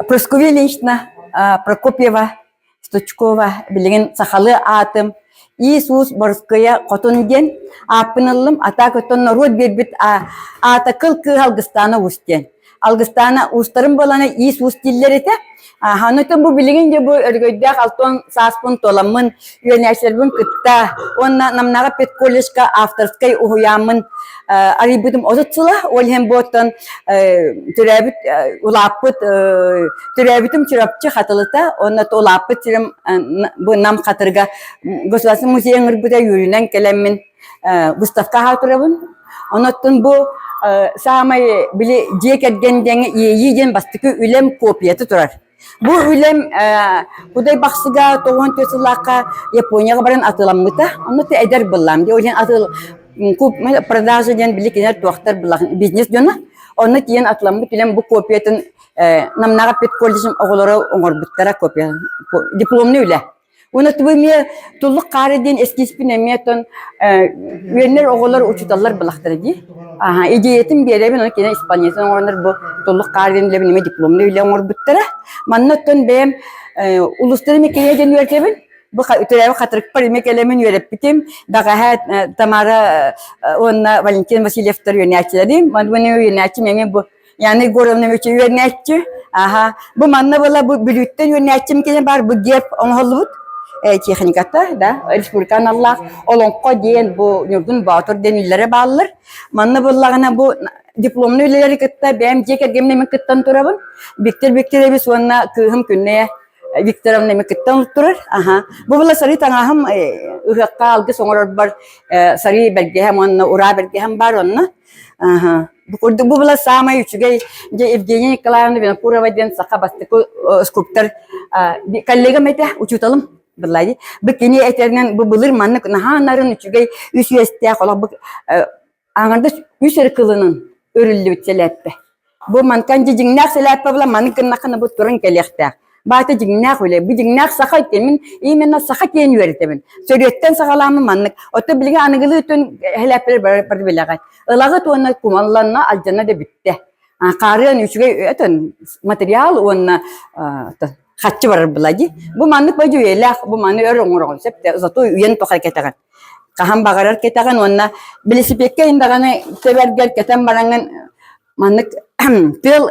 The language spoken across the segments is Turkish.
Прасковья Ильинична Прокопьева, Стучкова, билеген сахалы атым, Иисус Борская Котунген, апынылым, ата көтөн род бербит ата кыл алгыстана устен. Алгыстана устарым баланы Иисус диллерете, ханытын бу билеген же бу өргөйдө алтон саспун толамын, юнерсербин кытта, онна намнага пет коллежка авторской уямын, арибутум озутсула, олхем ботон түрәбит улапыт түрәбитим чирапчы хатылыта, онна толапыт чирем бу нам хатырга государственный музей ырбыта юринен келеммин выставка хатырабын. Оннотун бу самай били жекетгенден ийиден бастыкы үлем копияты турар. Бу үлем будай баксыга 90-лакка Японияга баран атыламмыта, онноты эдер буллам. Олен атыл күп продажа ден били кинер туактар буллагын бизнес жона. Онны тиен атыламмы билем бу копиятын намнага пет коллежим оголора оңорбуттара копия дипломны үле. Оноту мне туллук карыден эскиспин эметон үйөннөр оголор учуталлар булактыр ди. Идеятын беребин оны кине Испаниядан оңорнор бу туллук карыден лебин эме дипломны үле оңорбуттара. Маннотон бем улустары мекенеден үертебин. Бу үтөрөбү катырык бар мекелемин үереп битим. Дага Тамара онна Валентин Васильевтер юнячылары. Мандуны юнячы менен бу yani goramne meçe yönetçi. Bu manna bala bu büyütten yönetçim kene var bu gep on Hollywood. Teknikata da Respublikan Allah olonko diyen bu yurdun batır denillere bağlılar. Manna bullagana bu diplomlu ileri kıtta benim cekergemne mi kıttan turabın. Biktir bir sonra kıhım künneye Viktoram ne mi kıttan turur. Bu bula sarı tanahım ıhakka algı sonra bar sarı belgehem onna ura belgehem bar onna. Bu bula sama üçüge je Evgeniy Nikolaevna beni Kurava'dan saka bastık skulptör kollega mete uçutalım. Billahi bikini eterden bu bulur manlık nahanların üçüge üç üyeste kola bu anında üç kılının örüldü bitselette. Bu mankan cingnak selette bula manık nakana bu turun kelekte. Batı cingnak öyle bu cingnak sakat demin imenna sakat yeni öğretemin. Söyletten sakalamı manlık. Oto bilgi anıgılı tün helepler barı bilagat. Ilağı tuğuna kumallanna alcanna da bitti. Karıyan üçüge etön materyal ona Hatçı var bilaji. Bu manlık baju yelak, bu manlık örüngür konsep. Zato üyen tokar ketakan. Kaham bagarar ketakan onna bilisi pekke indagana tebergel ketan barangan manlık pil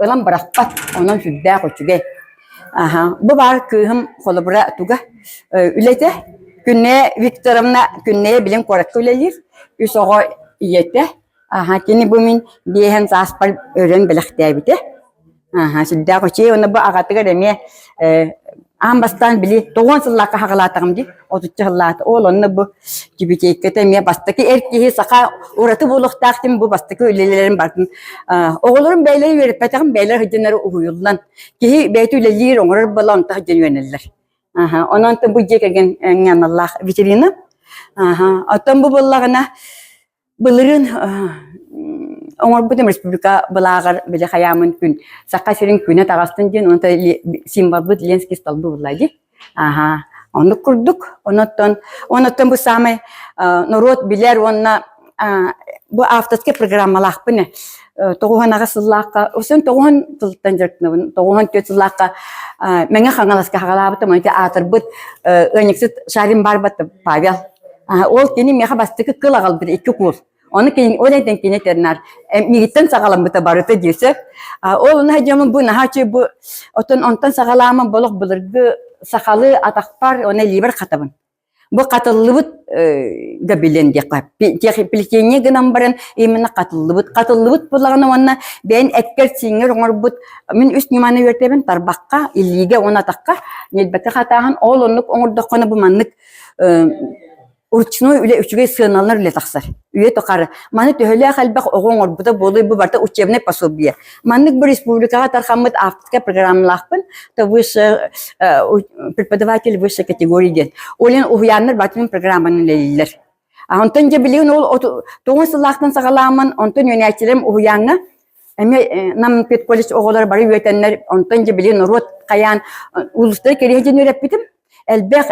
elam bırakpat ondan südde koçuge. Bu var kıhım kolabora tuga. Ülete günne Viktoramna günne bilen korak ülelir. Üsoğu iyete. Kini bu min diyen saspar öğren bilakte bite. Sudah kecil, orang nak agak demi ambastan beli, tuan selaka hakalatam di, otu celat, orang nak cipicik kita mi pastaki erkeği saka, orang tu buluk taktim bu pastaki lelerin barın, oğulların beyleri verip petakım beyler hıcınları uyulan, ki beytu lelir onlar balan tak hıcınlar. Onun tu bu jekagen ngan Allah bitirina, atam bu balagana belirin Onlar bütün Respublika belagar bile hayamın gün. Sakasirin güne tarastın cin onu da Zimbabwe Lenski staldı bulaydı. Onu kurduk. Ondan bu samay norot biler ona bu haftaski programlar pune. Toğuhan ağasıllaka. Usun toğuhan tıltancırknavın. Toğuhan tütsüllaka. Menge kangalas kahalabatı manki atırbıt. Önyeksiz şarin barbatı Pavel. Ol kini meha bastıkı kılagal bir iki kul. Onu ki o neden ki ne ternar? Migitten sakalam beta barıta diyorsak. Onun hacamın bu nahaçı bu ondan sakalamın balık bulurdu sakalı atakpar ona liber katabın. Bu katıllıbıt gabilen diye kap. Pilkeniye gınambaran emine katıllıbıt bulağına ona ben etker singer orbut min üst nimane verteben tarbakka illige ona takka nelbette hatahan oğlunluk orada konu bu manlık Urçunu öyle üçüge sığınanlar ile taksar. Üye tokar. Manık öyle halbak oğun orbuda bolu bu barda uçevne pasobiye. Manık bu respublikaya tarhammet aftka programlahpın. Tabi prepodavatelь высшей категории. Olen uyanlar batının programının leyler. Ondan biliyorsun ol toğun sılaktan sağlaman ondan yöneticilerim uyanı. Nam pet polis oğullar bari üyetenler ondan biliyorsun rot kayan ulusları kerihecen öğretmedim. elbek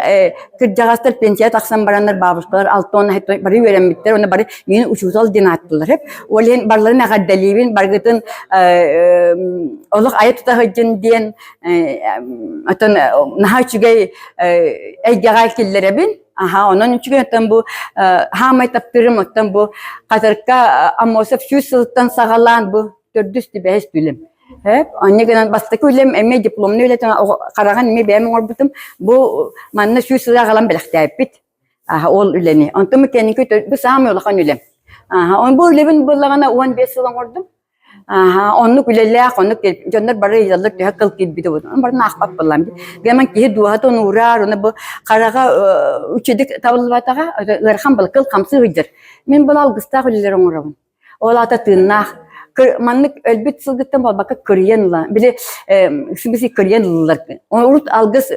kırcağızlar pensiya taksan baranlar babuşkalar altı ona hep bari öğrenmitler ona bari yeni uçuzal din attılar hep. Olen barları ne kadar delibin bargıtın oluk ayet tutahıcın diyen atan naha çügey eygağa killere bin. Aha onun için bu hamay taptırım bu katarka amosaf şu sıltan sağalan bu dördüstü behes bilim. Hep anne gelen bastaki ulam emme diplomunu öyle karagan emme beğenme orbutum bu manna şu sıra kalan belakta bit. Aha ol üleni. Antum kendi kötü bu sağmıyor lan ulam. Aha on bu ulemin bulağına 15 yıl ordum. Aha onu kulelak onu jonlar barı yazılır diye kıl gibi de bu. Barı nakap bulam. Gemen ki duha to nurar onu bu karaga uçedik tavlvataga garham balkıl kamsı hıdır. Men bulal gısta kulelerin oravun. Olata tınnak manlık elbet sılgıttan balbaka kırıyanlar. Bile şimdi kırıyanlar. Urut algıs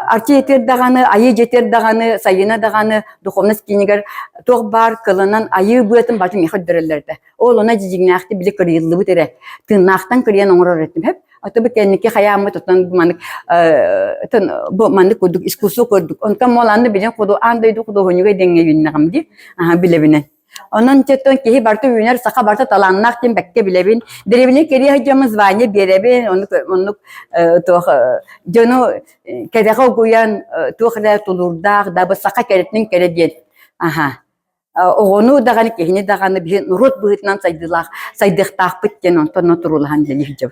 arçı yeter dağını, ayı yeter dağını, sayına dağını, duhovnas kiniger toq bar kılınan ayı buatın başım yakıdırırlardı. Oğluna cicignaktı bile kırıyıldı bu tere. Tırnaktan kırıyan onu öğrettim hep. Atabi kendiki hayamı tutan bu manlık bu manlık kurduk, iskusu kurduk. Ondan molandı bilen kudu andaydı kudu honyuga denge yünleğim di. Aha bile binen. Onun çeton ki bartu yöner saka bartu talannak tim bekke bilebin derevine keri hacamız vanye birebin onu to jono kedaka guyan to khada tulurda da basaka keretnin kerediyen aha onu da gani kehini da gani bir nurut buhitnan saydılar saydık takpit kenon to naturulhan leli hicab